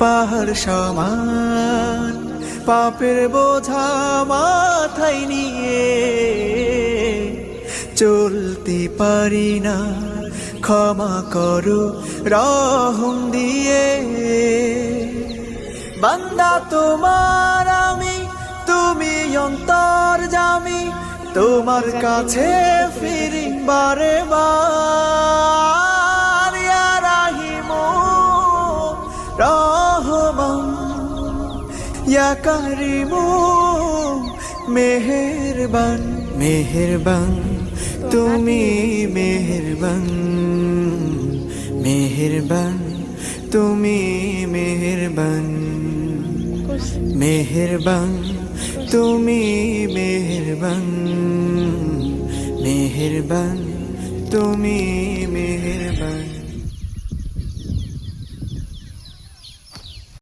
পাহাড় সমান পাপের বোঝা মাথায় নিয়ে চলতে পারি না, ক্ষমা করো রহম দিয়ে। বান্দা তোমার আমি, তুমি অন্তর্যামী, তোমার কাছে ফিরি বারে বার। ইয়া রাহিমু রহমান, ইয়া কারিমু মেহেরবান, মেহেরবান তুমি মেহেরবান, মেহেরবান তুমি মেহেরবান, মেহেরবান তুমি মেহেরবান, মেহেরবান তুমি মেহেরবান।